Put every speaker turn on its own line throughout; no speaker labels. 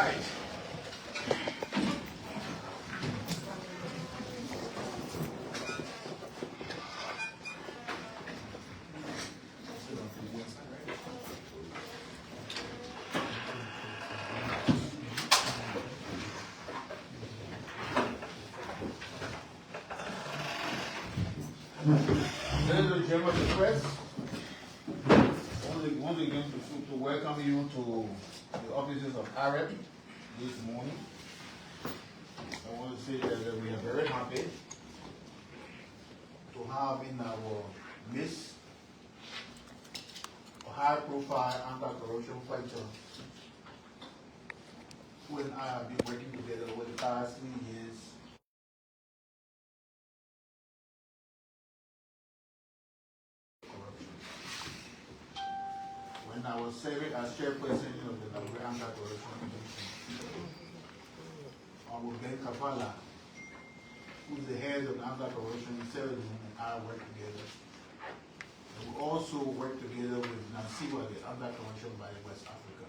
right. Ladies and gentlemen of the press, once again to welcome you to the offices of AREP this morning. I want to say that we are very happy to have in our midst a high-profile anti-corruption fighter who and I have been working together over the past 3 years. When I was serving as chairperson of the Liberia Anti-Corruption Commission, Ben Kailafa, who's the head of the anti-corruption in Sierra Leone, and I worked together. And we also worked together with Nasiwa, the anti-corruption body West Africa.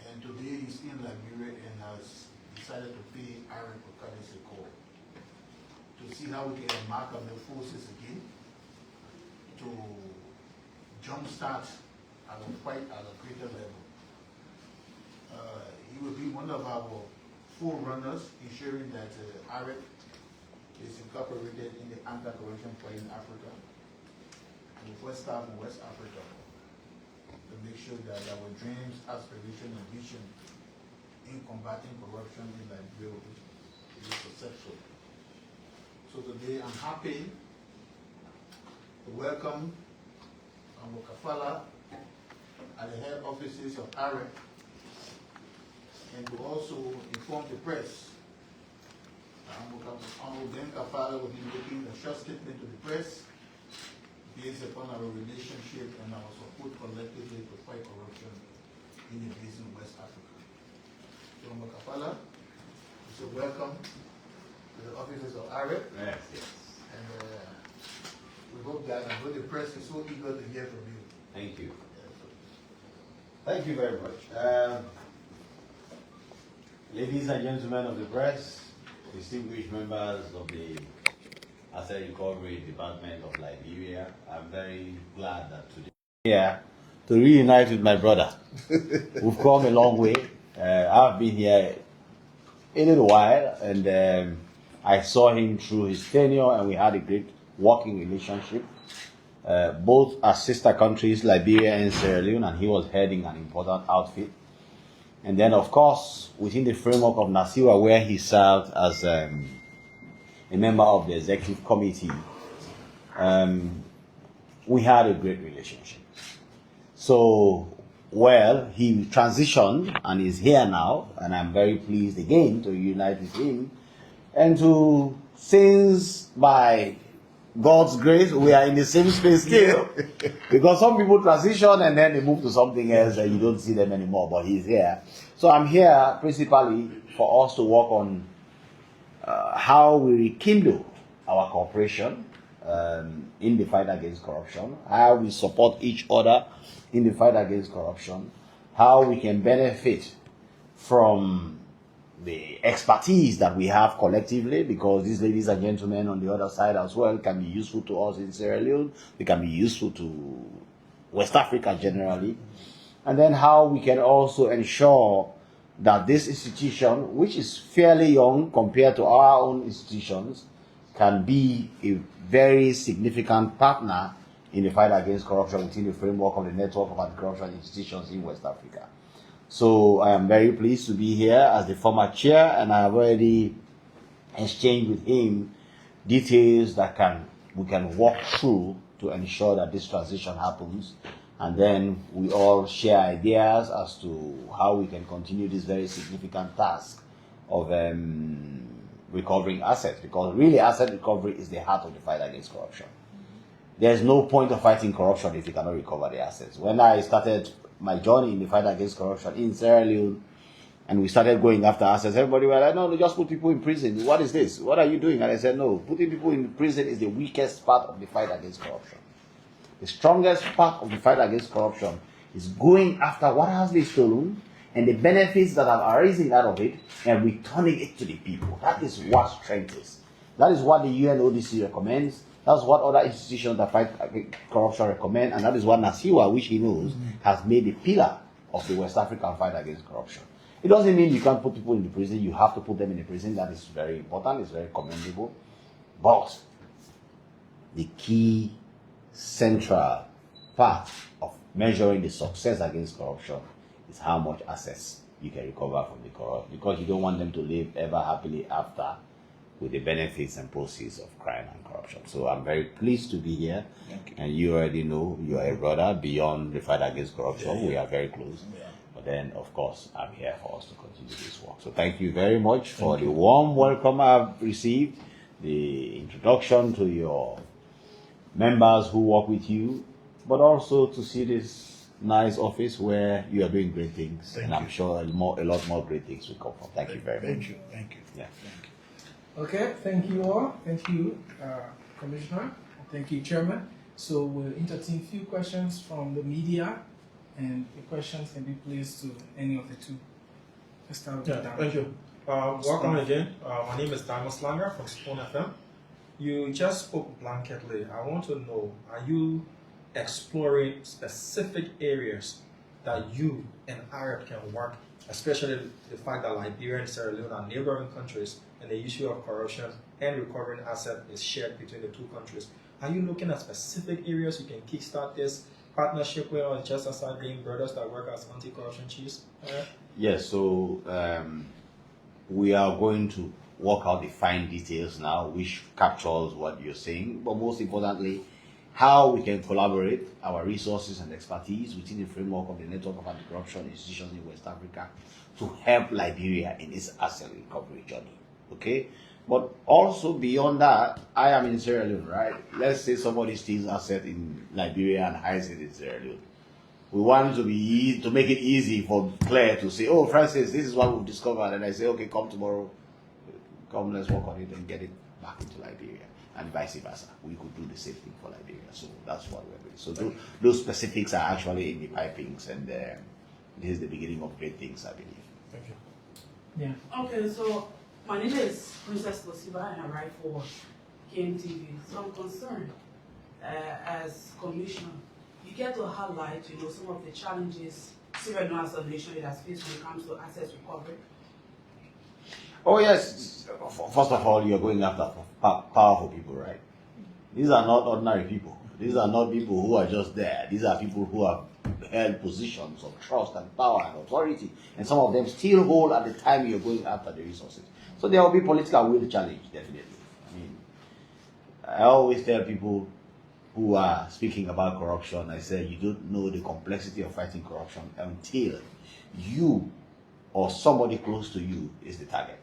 And today he's in Liberia and has decided to pay AREP a courtesy call to see how we can amalgamate forces again to jumpstart our fight at a greater level. He will be one of our forerunners, ensuring that AREP is incorporated in the anti-corruption fight in Africa, and the first staff in West Africa, to make sure that our dreams, aspiration, and vision in combating corruption in Liberia is successful. So today I'm happy to welcome kaifala at the head offices of AREP, and to also inform the press. Ben Kailafa will be making a short statement to the press based upon our relationship and our support collectively to fight corruption in the basin of West Africa. So Kailafa, so welcome to the offices of AREP.
Yes.
And we hope that the press is so eager to hear from you.
Thank you. Thank you very much. Ladies and gentlemen of the press, distinguished members of the Asset Recovery Department of Liberia, I'm very glad that today I'm here to reunite with my brother. We've come a long way. I've been here a little while, and I saw him through his tenure, and we had a great working relationship, both as sister countries, Liberia and Sierra Leone, and he was heading an important outfit. And then, of course, within the framework of Nasiwa, where he served as a member of the executive committee, we had a great relationship. So, well, he transitioned and is here now, and I'm very pleased again to reunite with him, and to, since by God's grace, we are in the same space still. Because some people transition and then they move to something else and you don't see them anymore, but he's here. So I'm here principally for us to work on how we rekindle our cooperation in the fight against corruption, how we support each other in the fight against corruption, how we can benefit from the expertise that we have collectively, because these ladies and gentlemen on the other side as well can be useful to us in Sierra Leone, they can be useful to West Africa generally, and then how we can also ensure that this institution, which is fairly young compared to our own institutions, can be a very significant partner in the fight against corruption within the framework of the network of anti-corruption institutions in West Africa. So I am very pleased to be here as the former chair, and I have already exchanged with him details that we can walk through to ensure that this transition happens, and then we all share ideas as to how we can continue this very significant task of recovering assets, because really asset recovery is the heart of the fight against corruption. There's no point of fighting corruption if you cannot recover the assets. When I started my journey in the fight against corruption in Sierra Leone, and we started going after assets, everybody was like, no, just put people in prison. What is this? What are you doing? And I said, no, putting people in prison is the weakest part of the fight against corruption. The strongest part of the fight against corruption is going after what has been stolen, and the benefits that are arising out of it and returning it to the people. That is what strength is. That is what the UNODC recommends. That's what other institutions that fight against corruption recommend, and that is what Nasiwa, which he knows, has made the pillar of the West African fight against corruption. It doesn't mean you can't put people in the prison. You have to put them in the prison. That is very important. It's very commendable. But the key central part of measuring the success against corruption is how much assets you can recover from the corrupt, because you don't want them to live ever happily after with the benefits and proceeds of crime and corruption. So I'm very pleased to be here.
Thank you.
And you already know you are a brother beyond the fight against corruption. We are very close. But then, of course, I'm here for us to continue this work. So thank you very much for the warm welcome I've received, the introduction to your members who work with you, but also to see this nice office where you are doing great things. And I'm sure a lot more great things will come from. Thank you very much.
Thank you.
Yeah.
Thank you.
Okay, thank you all. Thank you, Commissioner. Thank you, Chairman. So we'll entertain a few questions from the media, and the questions can be placed to any of the two. Let's start with Dan.
Thank you. Welcome again. My name is Diamond Slanger from Spoon FM. You just spoke blanketly. I want to know, are you exploring specific areas that you and Arab can work, especially the fact that Liberia and Sierra Leone are neighboring countries, and the issue of corruption and recovering assets is shared between the two countries? Are you looking at specific areas you can kickstart this partnership with, or just as being brothers that work as anti-corruption chiefs?
Yes, so we are going to work out the fine details now, which captures what you're saying, but most importantly, how we can collaborate our resources and expertise within the framework of the network of anti-corruption institutions in West Africa to help Liberia in its asset recovery journey. Okay? But also beyond that, I am in Sierra Leone, right? Let's say somebody steals asset in Liberia and hides it in Sierra Leone. We want to make it easy for Claire to say, "Oh, Francis, this is what we've discovered," and I say, "Okay, come tomorrow. Come, let's work on it and get it back into Liberia," and vice versa. We could do the same thing for Liberia. So that's what we're doing. So those specifics are actually in the pipings, and this is the beginning of great things, I believe.
Thank you.
Yeah.
Okay, so my name is Princess Losiba, and I write for KMTV. So I'm concerned, as commissioner, you get to highlight, some of the challenges Sierra Leone as a nation has faced when it comes to asset recovery.
Oh yes. First of all, you're going after powerful people, right? These are not ordinary people. These are not people who are just there. These are people who have held positions of trust and power and authority, and some of them still hold at the time you're going after the resources. So there will be political will challenge, definitely. I mean, I always tell people who are speaking about corruption, I say, you don't know the complexity of fighting corruption until you or somebody close to you is the target.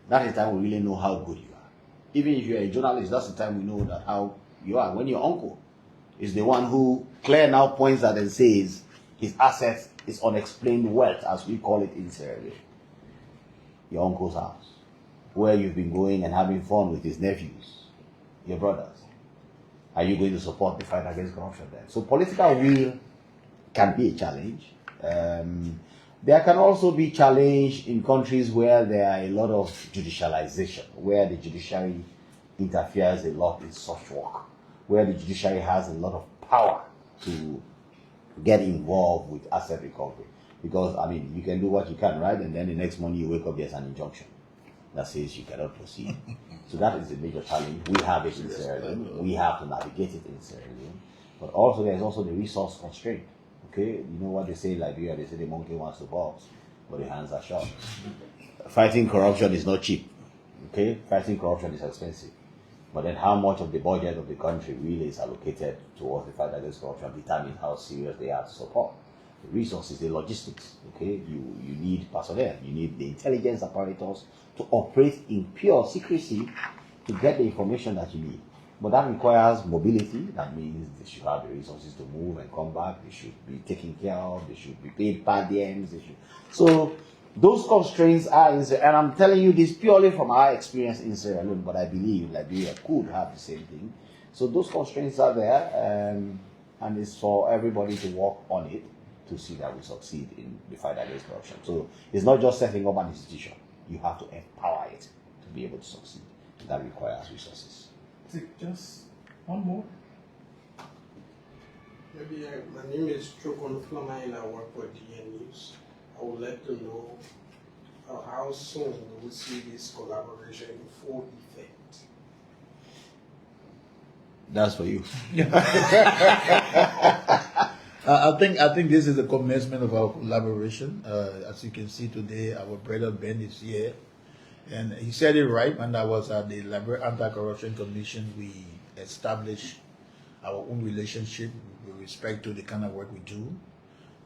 That is the time we really know how good you are. Even if you're a journalist, that's the time we know that how you are. When your uncle is the one who Claire now points at and says his assets is unexplained wealth, as we call it in Sierra Leone. Your uncle's house, where you've been going and having fun with his nephews, your brothers. Are you going to support the fight against corruption there? So political will can be a challenge. There can also be challenge in countries where there are a lot of judicialization, where the judiciary interferes a lot in such work, where the judiciary has a lot of power to get involved with asset recovery. Because, I mean, you can do what you can, right? And then the next morning you wake up, there's an injunction that says you cannot proceed. So that is a major challenge. We have it in Sierra Leone. We have to navigate it in Sierra Leone. But also there's also the resource constraint. Okay, you know what they say in Liberia? They say the monkey wants to box, but the hands are short. Fighting corruption is not cheap. Okay, fighting corruption is expensive. But then how much of the budget of the country really is allocated towards the fight against corruption determines how serious they are to support. The resources, the logistics, okay? You need personnel, you need the intelligence apparatus to operate in pure secrecy to get the information that you need. But that requires mobility. That means they should have the resources to move and come back. They should be taken care of. They should be paid per diems. So those constraints are in Sierra, and I'm telling you this purely from our experience in Sierra Leone, but I believe Liberia could have the same thing. So those constraints are there, and it's for everybody to work on it to to see that we succeed in the fight against corruption. So it's not just setting up an institution. You have to empower it to be able to succeed. That requires resources.
Just one more.
Maybe my name is Chokon Flama and I work for DN News. I would like to know how soon we will see this collaboration in full effect.
That's for you.
I think this is the commencement of our collaboration. As you can see today, our brother Ben is here, and he said it right. When I was at the Liberia Anti-Corruption Commission, we established our own relationship with respect to the kind of work we do.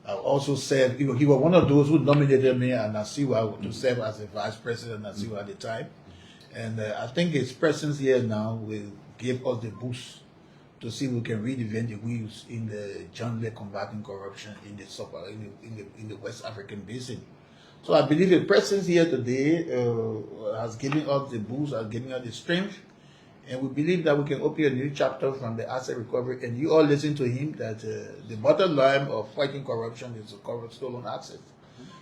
I also said he was one of those who nominated me and Asiwa to serve as a vice president Asiwa at the time, and I think his presence here now will give us the boost to see if we can reinvent the wheels in the jointly combating corruption in the West African basin. So I believe the presence here today has given us the boost, has given us the strength, and we believe that we can open a new chapter from the asset recovery. And you all listen to him that the bottom line of fighting corruption is to recover stolen assets.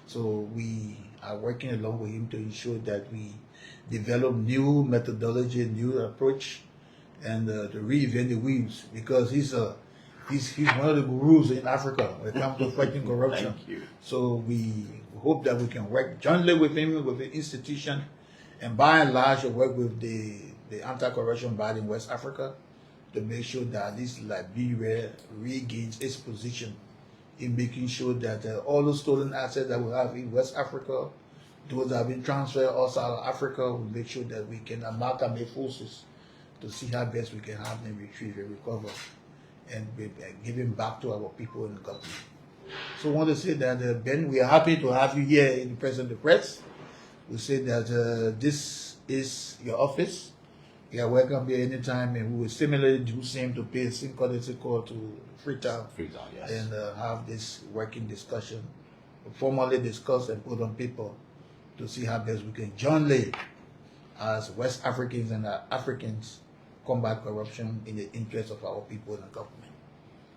So we are working along with him to ensure that we develop new methodology, new approach, and to reinvent the wheels, because he's one of the gurus in Africa when it comes to fighting corruption.
Thank you.
So we hope that we can work jointly with him, with the institution, and by and large work with the anti-corruption body in West Africa to make sure that this Liberia regains its position in making sure that all the stolen assets that we have in West Africa, those that have been transferred outside of Africa, we make sure that we can amalgamate forces to see how best we can have them retrieve and recover and give them back to our people in the government. So I want to say that, Ben, we are happy to have you here in the presence of the press. We say that this is your office. You are welcome here anytime, and we will similarly do same to pay a same courtesy call to Freetown.
Freetown, yes.
And have this working discussion, formally discuss and put on paper to see how best we can jointly, as West Africans and Africans, combat corruption in the interest of our people and the government.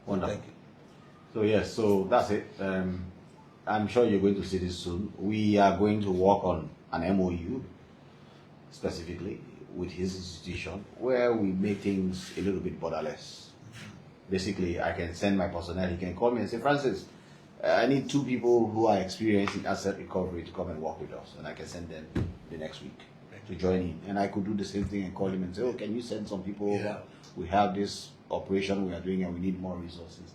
Wonderful.
Thank you.
So yes, so that's it. I'm sure you're going to see this soon. We are going to work on an MOU specifically with his institution where we make things a little bit borderless. Basically, I can send my personnel, he can call me and say, Francis, I need 2 people who are experienced in asset recovery to come and work with us, and I can send them the next week to join in. And I could do the same thing and call him and say, oh, can you send some people over? We have this operation we are doing and we need more resources.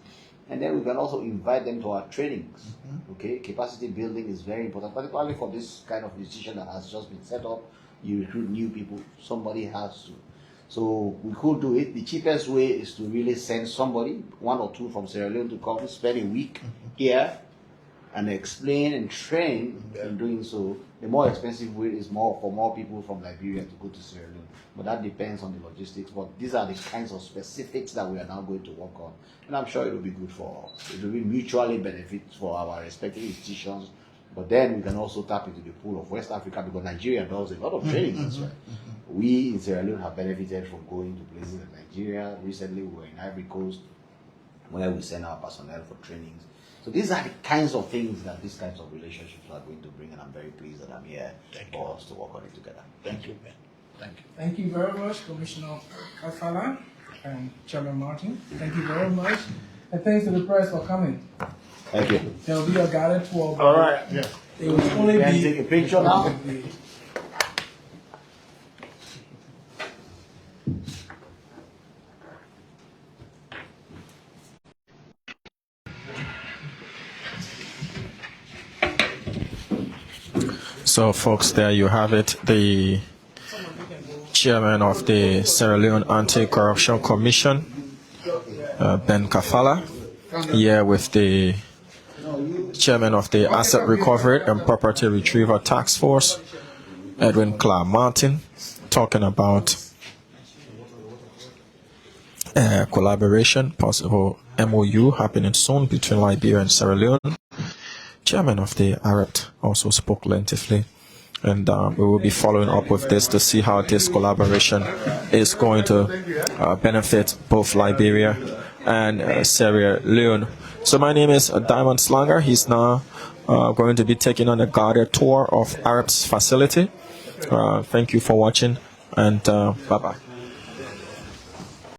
And then we can also invite them to our trainings. Okay, capacity building is very important, particularly for this kind of institution that has just been set up. You recruit new people, somebody has to. So we could do it. The cheapest way is to really send somebody, 1 or 2 from Sierra Leone, to come spend a week here and explain and train in doing so. The more expensive way is for more people from Liberia to go to Sierra Leone. But that depends on the logistics. But these are the kinds of specifics that we are now going to work on. And I'm sure it will be good for us. It will be mutually benefit for our respective institutions. But then we can also tap into the pool of West Africa, because Nigeria does a lot of training as well. We in Sierra Leone have benefited from going to places like Nigeria. Recently we were in Ivory Coast, where we send our personnel for trainings. So these are the kinds of things that these kinds of relationships are going to bring, and I'm very pleased that I'm here for us to work on it together.
Thank you, Ben. Thank you.
Thank you very much, Commissioner Kaifala and Chairman Martin. Thank you very much. And thanks to the press for coming.
Thank you.
There will be a guided tour.
All right. Yeah.
It will only
Can
be
take a picture now?
So, folks, there you have it. The chairman of the Sierra Leone Anti-Corruption Commission, Ben Kailafa, here with the chairman of the Asset Recovery and Property Retrieval Task Force, Edwin Clark Martin, talking about collaboration, possible MOU happening soon between Liberia and Sierra Leone. Chairman of the AREPT also spoke lengthily, and we will be following up with this to see how this collaboration is going to benefit both Liberia and Sierra Leone So my name is Diamond Slanger. He's now going to be taking on a guided tour of Arab's facility. Thank you for watching, and bye-bye.